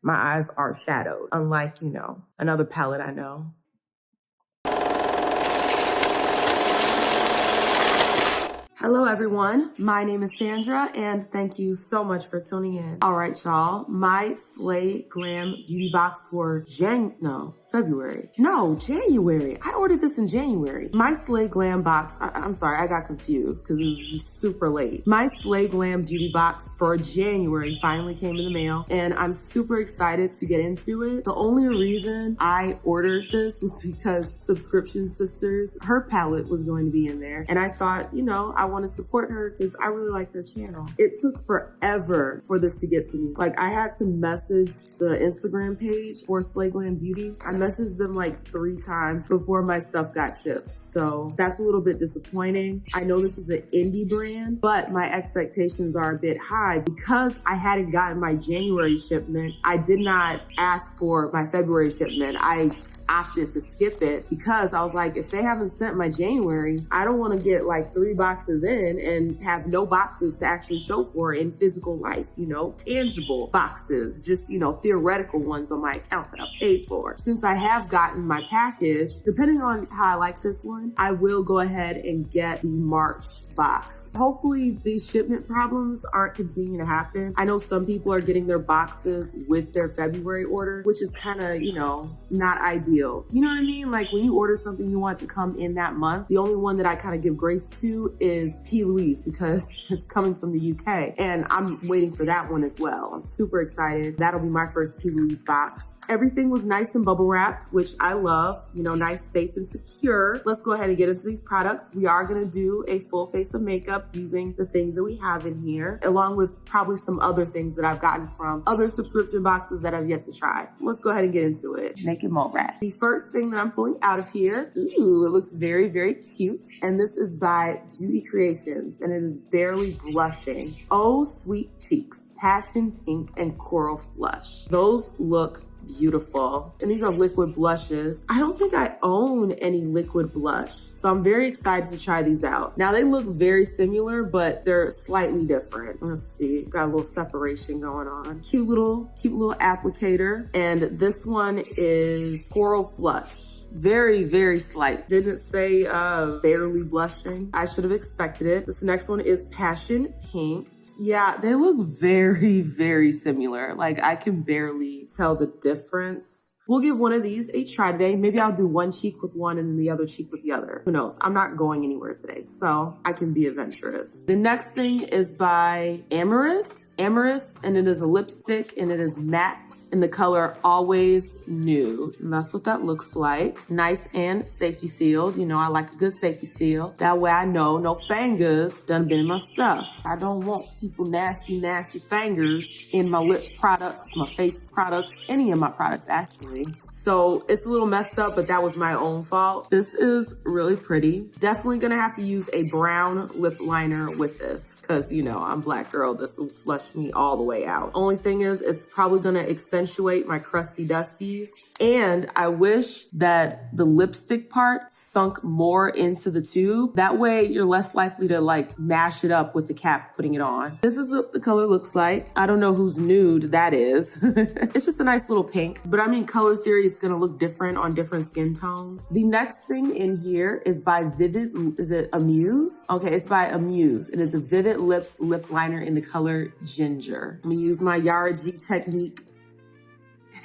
My eyes are shadowed, unlike, you know, another palette I know. Hello everyone, my name is Sandra and thank you so much for tuning in. All right, y'all, my Slay Glam beauty box for January. I ordered this in January. My Slay Glam box, I'm sorry, I got confused because it was just super late. My Slay Glam beauty box for January finally came in the mail and I'm super excited to get into it. The only reason I ordered this was because Subscription Sisters, her palette was going to be in there. And I thought, you know, I want to support her because I really like her channel. It took forever for this to get to me. Like I had to message the Instagram page for Slay Glam Beauty. I messaged them like 3 times before my stuff got shipped. So that's a little bit disappointing. I know this is an indie brand, but my expectations are a bit high because I hadn't gotten my January shipment. I did not ask for my February shipment. I opted to skip it because I was like, if they haven't sent my January, I don't want to get like 3 boxes in and have no boxes to actually show for in physical life, you know, tangible boxes, just, you know, theoretical ones on my account that I paid for. Since I have gotten my package, depending on how I like this one, I will go ahead and get the March box. Hopefully these shipment problems aren't continuing to happen. I know some people are getting their boxes with their February order, which is kind of, you know, not ideal. You know what I mean? Like when you order something you want to come in that month, the only one that I kind of give grace to is P. Louise because it's coming from the UK and I'm waiting for that one as well. I'm super excited. That'll be my first P. Louise box. Everything was nice and bubble wrapped, which I love, you know, nice, safe and secure. Let's go ahead and get into these products. We are going to do a full face of makeup using the things that we have in here, along with probably some other things that I've gotten from other subscription boxes that I've yet to try. Let's go ahead and get into it. Naked Mole Rat. The first thing that I'm pulling out of here, ooh, it looks very, very cute. And this is by Beauty Creations, and it is Barely Blushing. Oh, Sweet Cheeks, Passion Pink, and Coral Flush. Those look beautiful. And these are liquid blushes. I don't think I own any liquid blush, so I'm very excited to try these out. Now they look very similar, but they're slightly different. Let's see, got a little separation going on. Cute little applicator. And this one is Coral Flush. Very, very slight. Didn't say barely blushing. I should have expected it. This next one is Passion Pink. Yeah, they look very, very similar. Like I can barely tell the difference. We'll give one of these a try today. Maybe I'll do one cheek with one and the other cheek with the other. Who knows? I'm not going anywhere today, so I can be adventurous. The next thing is by Amorous, and it is a lipstick and it is matte in the color Always Nude. And that's what that looks like. Nice and safety sealed. You know, I like a good safety seal. That way I know no fingers done been in my stuff. I don't want people nasty fingers in my lip products, my face products, any of my products actually. So it's a little messed up, but that was my own fault. This is really pretty. Definitely gonna have to use a brown lip liner with this because, you know, I'm a Black girl. This will flush me all the way out. Only thing is, it's probably gonna accentuate my crusty dusties. And I wish that the lipstick part sunk more into the tube. That way you're less likely to like mash it up with the cap putting it on. This is what the color looks like. I don't know whose nude that is. It's just a nice little pink, but I mean, color theory, it's gonna look different on different skin tones. The next thing in here is by Vivid, is it Amuse? Okay, it's by Amuse. It is a Vivid Lips lip liner in the color Ginger. I'm gonna use my Yara G technique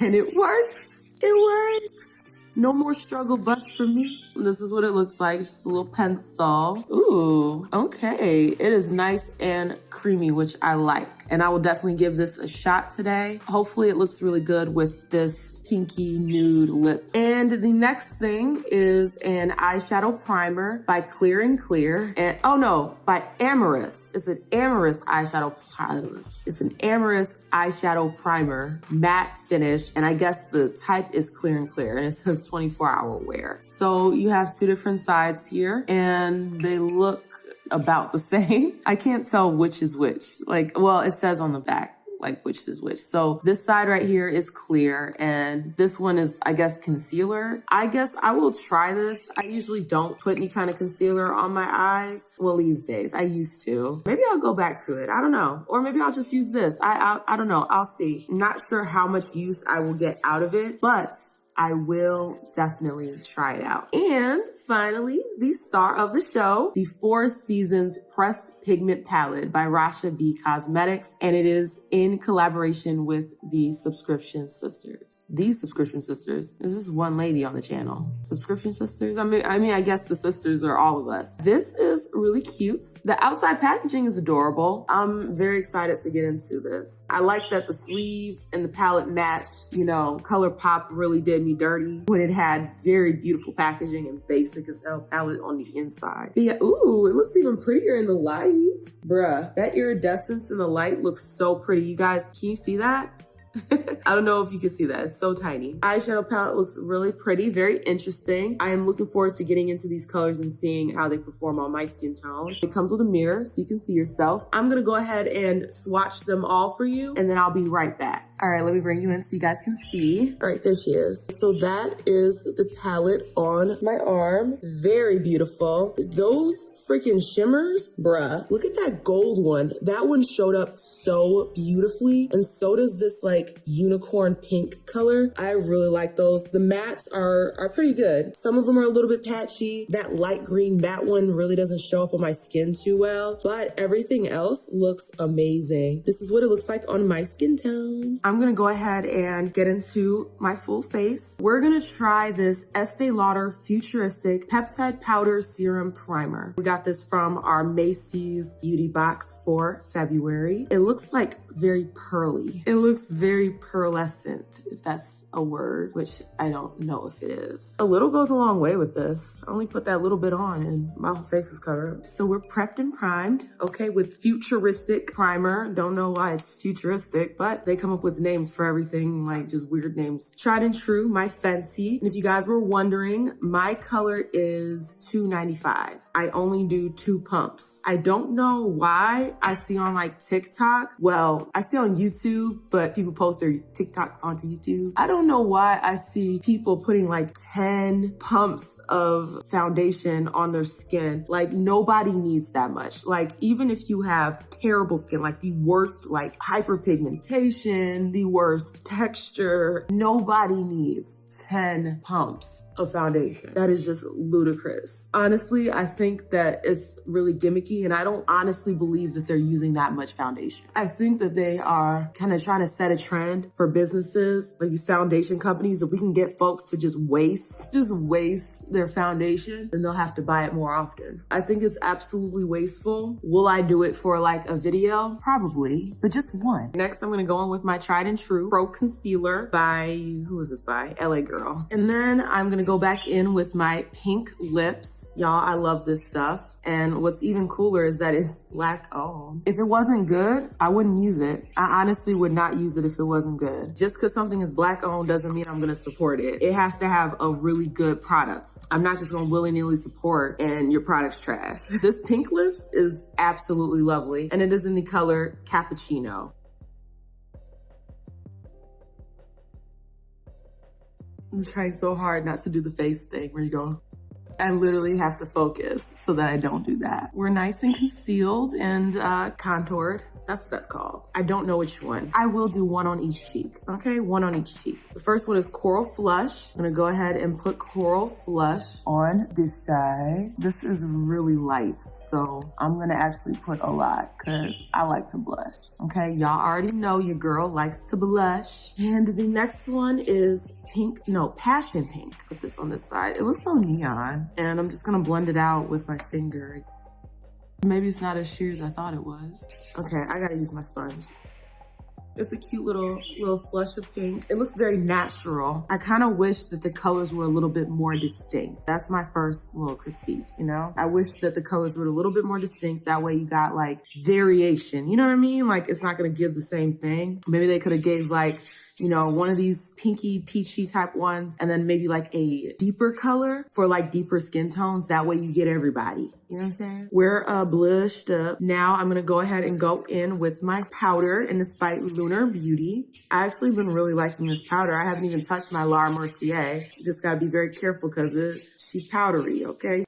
and it works. It works. No more struggle bus for me. This is what it looks like, just a little pencil. Ooh, okay. It is nice and creamy, which I like. And I will definitely give this a shot today. Hopefully it looks really good with this pinky nude lip. And the next thing is an eyeshadow primer by Clear and Clear. And oh no, by Amorous. It's an Amorous eyeshadow primer. It's an Amorous eyeshadow primer, matte finish. And I guess the type is Clear and Clear. And it says 24-hour wear. So you have 2 different sides here and they look about the same. I can't tell which is which. Like, well, it says on the back. like which is which. So this side right here is clear and this one is, I guess, concealer. I guess I will try this. I usually don't put any kind of concealer on my eyes. Well, these days I used to. Maybe I'll go back to it. I don't know. Or maybe I'll just use this. I don't know. I'll see. Not sure how much use I will get out of it, but I will definitely try it out. And finally, the star of the show, the 4 Seasons Pressed Pigment Palette by Rasha B Cosmetics. And it is in collaboration with the Subscription Sisters. These Subscription Sisters, this is one lady on the channel. Subscription Sisters? I mean, I guess the sisters are all of us. This is really cute. The outside packaging is adorable. I'm very excited to get into this. I like that the sleeves and the palette match, you know, ColourPop really did me dirty when it had very beautiful packaging and basic as hell palette on the inside. But yeah, ooh, it looks even prettier in the lights. Bruh, that iridescence in the light looks so pretty. You guys, can you see that? I don't know if you can see that. It's so tiny. Eyeshadow palette looks really pretty, very interesting. I am looking forward to getting into these colors and seeing how they perform on my skin tone. It comes with a mirror so you can see yourself. I'm gonna go ahead and swatch them all for you and then I'll be right back. All right, let me bring you in so you guys can see. All right, there she is. So that is the palette on my arm. Very beautiful. Those freaking shimmers, bruh. Look at that gold one. That one showed up so beautifully. And so does this like unicorn pink color. I really like those. The mattes are pretty good. Some of them are a little bit patchy. That light green matte one really doesn't show up on my skin too well, but everything else looks amazing. This is what it looks like on my skin tone. I'm gonna go ahead and get into my full face. We're gonna try this Estee Lauder Futuristic Peptide Powder Serum Primer. We got this from our Macy's beauty box for February. It looks like very pearly. It looks very pearlescent, if that's a word, which I don't know if it is. A little goes a long way with this. I only put that little bit on and my whole face is covered. So we're prepped and primed, okay, with Futuristic Primer. Don't know why it's futuristic, but they come up with names for everything, like just weird names. Tried and true, my Fenty. And if you guys were wondering, my color is 295. I only do 2 pumps. I don't know why I see on like TikTok, well, I see on YouTube, but people post their TikToks onto YouTube. I don't know why I see people putting like 10 pumps of foundation on their skin. Like nobody needs that much. Like even if you have terrible skin, like the worst, like hyperpigmentation, the worst texture, nobody needs 10 pumps of foundation. That is just ludicrous. Honestly, I think that it's really gimmicky and I don't honestly believe that they're using that much foundation. I think that they are kind of trying to set a trend for businesses, like these foundation companies. If we can get folks to just waste their foundation, then they'll have to buy it more often. I think it's absolutely wasteful. Will I do it for like a video? Probably, but just one. Next, I'm gonna go in with my tried and true Pro Concealer by, who is this by? LA Girl. And then I'm gonna go back in with my pink lips. Y'all, I love this stuff. And what's even cooler is that it's black owned. If it wasn't good, I wouldn't use it. I honestly would not use it if it wasn't good. Just because something is black owned doesn't mean I'm gonna support it. It has to have a really good product. I'm not just gonna willy-nilly support and your product's trash. This pink lips is absolutely lovely. And it is in the color Cappuccino. I'm trying so hard not to do the face thing where you go, I literally have to focus so that I don't do that. We're nice and concealed and contoured. That's what that's called. I don't know which one. I will do one on each cheek, okay? One on each cheek. The first one is Coral Flush. I'm gonna go ahead and put Coral Flush on this side. This is really light, so I'm gonna actually put a lot because I like to blush, okay? Y'all already know your girl likes to blush. And the next one is Passion Pink. Put this on this side. It looks so neon. And I'm just gonna blend it out with my finger. Maybe it's not as sheer as I thought it was. Okay, I gotta use my sponge. It's a cute little flush of pink. It looks very natural. I kind of wish that the colors were a little bit more distinct. That's my first little critique, you know? I wish that the colors were a little bit more distinct. That way you got like variation, you know what I mean? Like it's not gonna give the same thing. Maybe they could have gave like you know, one of these pinky peachy type ones, and then maybe like a deeper color for like deeper skin tones. That way you get everybody. You know what I'm saying? We're blushed up. Now I'm gonna go ahead and go in with my powder in this by Lunar Beauty. I actually been really liking this powder. I haven't even touched my Laura Mercier. You just gotta be very careful because she's powdery, okay?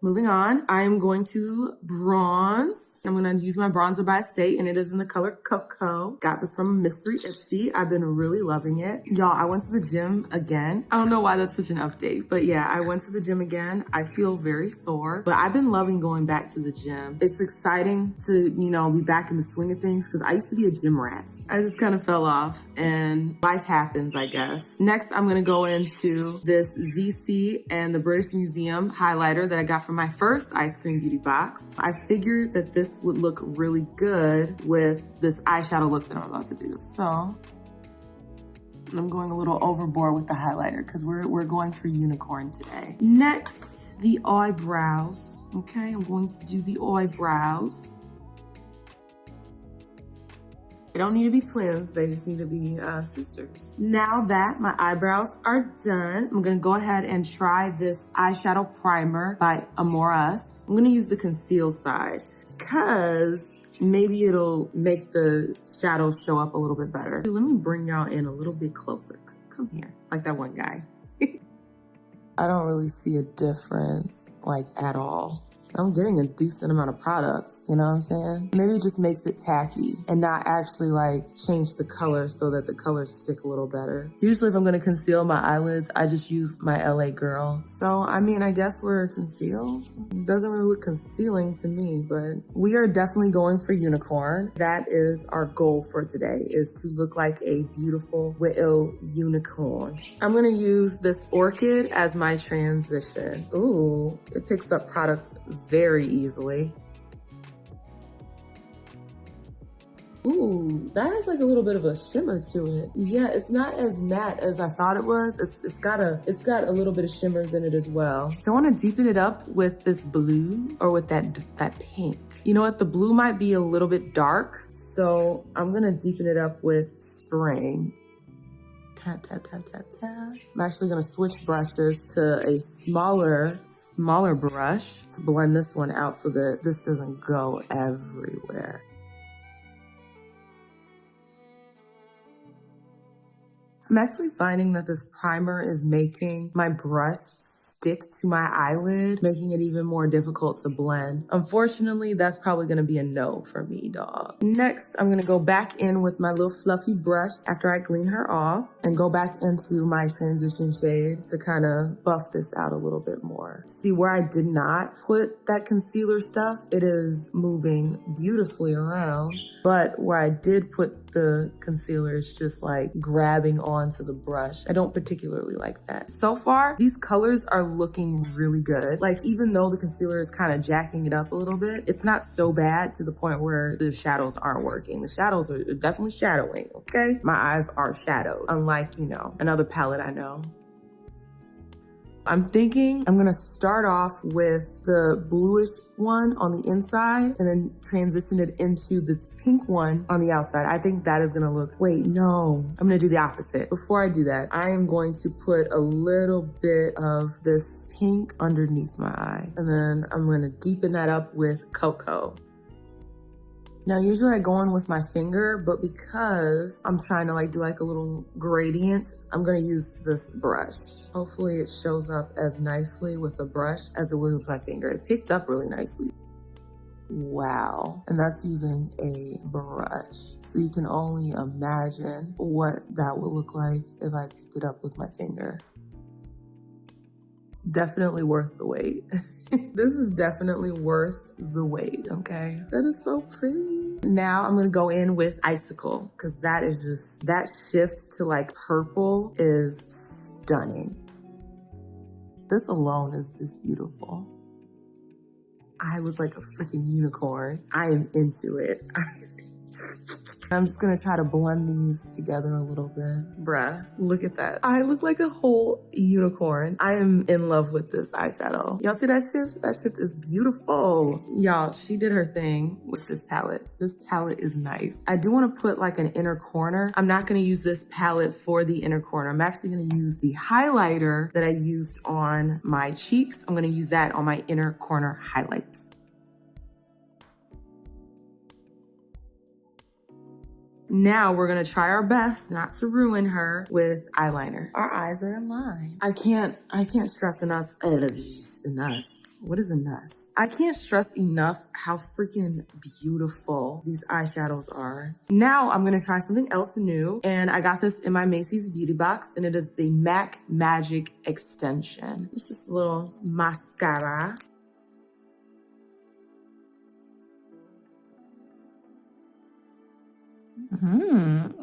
Moving on, I am going to bronze. I'm going to use my bronzer by Estate, and it is in the color Cocoa. Got this from Mystery Ipsy. I've been really loving it. Y'all, I went to the gym again. I don't know why that's such an update, but yeah, I went to the gym again. I feel very sore, but I've been loving going back to the gym. It's exciting to, you know, be back in the swing of things because I used to be a gym rat. I just kind of fell off and life happens, I guess. Next, I'm going to go into this ZC and the British Museum highlighter that I got from my first ice cream beauty box. I figured that this would look really good with this eyeshadow look that I'm about to do. So I'm going a little overboard with the highlighter because we're going for unicorn today. Next, the eyebrows. Okay, I'm going to do the eyebrows. They don't need to be twins, they just need to be sisters. Now that my eyebrows are done, I'm gonna go ahead and try this eyeshadow primer by Amoras. I'm gonna use the conceal side because maybe it'll make the shadows show up a little bit better. Let me bring y'all in a little bit closer. Come here, like that one guy. I don't really see a difference, like, at all. I'm getting a decent amount of products, you know what I'm saying? Maybe it just makes it tacky and not actually like change the color so that the colors stick a little better. Usually if I'm gonna conceal my eyelids, I just use my LA Girl. So, I mean, I guess we're concealed. It doesn't really look concealing to me, but we are definitely going for unicorn. That is our goal for today, is to look like a beautiful widow unicorn. I'm gonna use this orchid as my transition. Ooh, it picks up products very easily. Ooh, that has like a little bit of a shimmer to it. Yeah, it's not as matte as I thought it was. It's got a little bit of shimmers in it as well. So I want to deepen it up with this blue or with that pink. You know what? The blue might be a little bit dark, so I'm gonna deepen it up with Spring. Tap, tap, tap, tap, tap. I'm actually gonna switch brushes to a smaller brush to blend this one out so that this doesn't go everywhere. I'm actually finding that this primer is making my brush stick to my eyelid, making it even more difficult to blend. Unfortunately, that's probably gonna be a no for me, dog. Next, I'm gonna go back in with my little fluffy brush after I clean her off and go back into my transition shade to kind of buff this out a little bit more. See, where I did not put that concealer stuff, it is moving beautifully around, but where I did put the concealer, it's just like grabbing onto the brush. I don't particularly like that. So far, these colors are looking really good. Like, even though the concealer is kind of jacking it up a little bit, it's not so bad to the point where the shadows aren't working. The shadows are definitely shadowing, okay? My eyes are shadowed, unlike, you know, another palette I know. I'm thinking I'm gonna start off with the bluish one on the inside and then transition it into this pink one on the outside. I think that is gonna look, wait, no, I'm gonna do the opposite. Before I do that, I am going to put a little bit of this pink underneath my eye. And then I'm gonna deepen that up with Cocoa. Now, usually I go in with my finger, but because I'm trying to like do like a little gradient, I'm gonna use this brush. Hopefully it shows up as nicely with the brush as it will with my finger. It picked up really nicely. Wow. And that's using a brush. So you can only imagine what that would look like if I picked it up with my finger. Definitely worth the wait. This is definitely worth the wait, okay? That is so pretty. Now I'm gonna go in with Icicle, because that is just, that shift to like purple is stunning. This alone is just beautiful. I look like a freaking unicorn. I am into it. I'm just gonna try to blend these together a little bit. Bruh, look at that. I look like a whole unicorn. I am in love with this eyeshadow. Y'all see that shift? That shift is beautiful. Y'all, she did her thing with this palette. This palette is nice. I do wanna put like an inner corner. I'm not gonna use this palette for the inner corner. I'm actually gonna use the highlighter that I used on my cheeks. I'm gonna use that on my inner corner highlights. Now we're gonna try our best not to ruin her with eyeliner. Our eyes are in line. I can't stress enough. What is enough? I can't stress enough how freaking beautiful these eyeshadows are. Now I'm gonna try something else new, and I got this in my Macy's beauty box, and it is the MAC Magic Extension. It's this little mascara.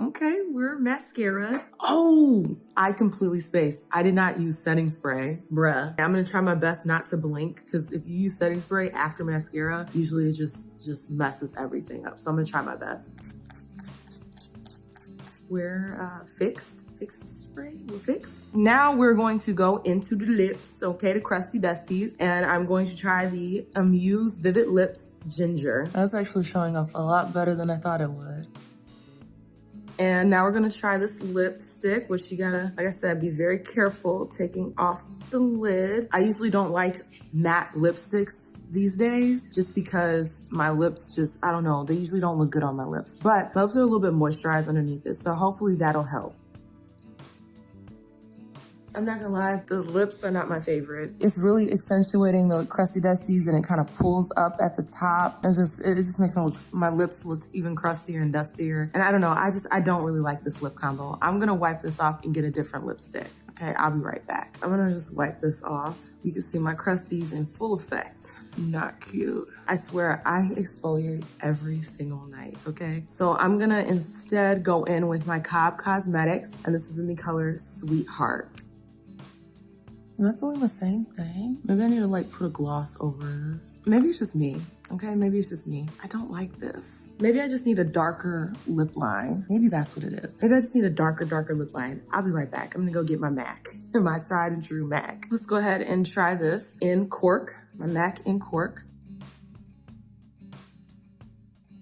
Okay, we're mascara. Oh, I completely spaced. I did not use setting spray. Bruh. I'm gonna try my best not to blink, because if you use setting spray after mascara, usually it just messes everything up. So I'm gonna try my best. We're fixed spray, we're fixed. Now we're going to go into the lips, okay, the crusty dusties, and I'm going to try the Amuse Vivid Lips Ginger. That's actually showing up a lot better than I thought it would. And now we're gonna try this lipstick, which you gotta, like I said, be very careful taking off the lid. I usually don't like matte lipsticks these days, just because my lips just, I don't know, they usually don't look good on my lips. But my lips are a little bit moisturized underneath it, so hopefully that'll help. I'm not gonna lie, the lips are not my favorite. It's really accentuating the crusty dusties, and it kind of pulls up at the top. It just makes my lips look even crustier and dustier. And I don't know, I don't really like this lip combo. I'm gonna wipe this off and get a different lipstick. Okay, I'll be right back. I'm gonna just wipe this off. You can see my crusties in full effect. Not cute. I swear, I exfoliate every single night, okay? So I'm gonna instead go in with my Cobb Cosmetics, and this is in the color Sweetheart. Is that doing the same thing? Maybe I need to like put a gloss over this. Maybe it's just me, okay? Maybe it's just me. I don't like this. Maybe I just need a darker lip line. Maybe that's what it is. Maybe I just need a darker lip line. I'll be right back. I'm gonna go get my MAC, my tried and true MAC. Let's go ahead and try this in Cork, my MAC in Cork.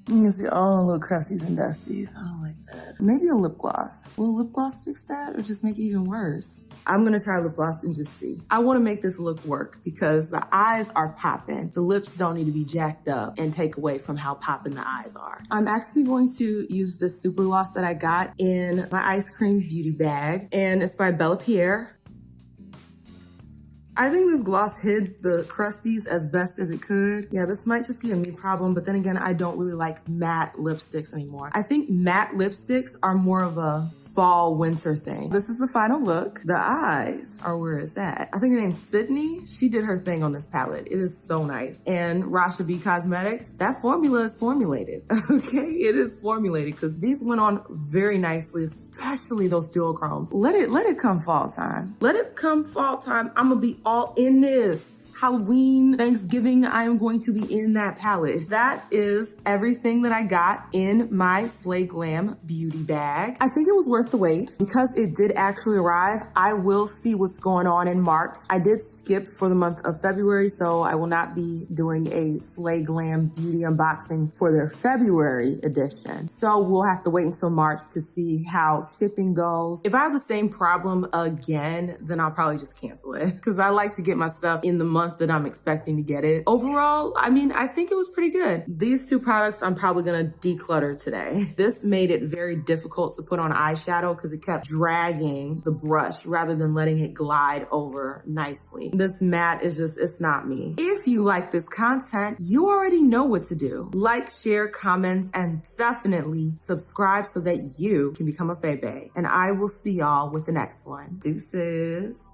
You can see all the little crusties and dusties. I don't like that. Maybe a lip gloss. Will lip gloss fix that or just make it even worse? I'm gonna try lip gloss and just see. I wanna make this look work because the eyes are popping. The lips don't need to be jacked up and take away from how popping the eyes are. I'm actually going to use this super gloss that I got in my ice cream beauty bag, and it's by Bella Pierre. I think this gloss hid the crusties as best as it could. Yeah, this might just be a me problem, but then again, I don't really like matte lipsticks anymore. I think matte lipsticks are more of a fall, winter thing. This is the final look. The eyes are where it's at. I think her name's Sydney. She did her thing on this palette. It is so nice. And Rasha B Cosmetics, that formula is formulated, okay? It is formulated because these went on very nicely, especially those duochromes. Let it come fall time. Let it come fall time. I'm gonna be all in this. Halloween, Thanksgiving, I am going to be in that palette. That is everything that I got in my Slay Glam beauty bag. I think it was worth the wait because it did actually arrive. I will see what's going on in March. I did skip for the month of February, so I will not be doing a Slay Glam beauty unboxing for their February edition. So we'll have to wait until March to see how shipping goes. If I have the same problem again, then I'll probably just cancel it because I like to get my stuff in the month that I'm expecting to get it. Overall, I mean, I think it was pretty good. These two products I'm probably gonna declutter today. This made it very difficult to put on eyeshadow because it kept dragging the brush rather than letting it glide over nicely. This matte is just, it's not me. If you like this content, you already know what to do. Like, share, comments, and definitely subscribe so that you can become a Faye. And I will see y'all with the next one. Deuces.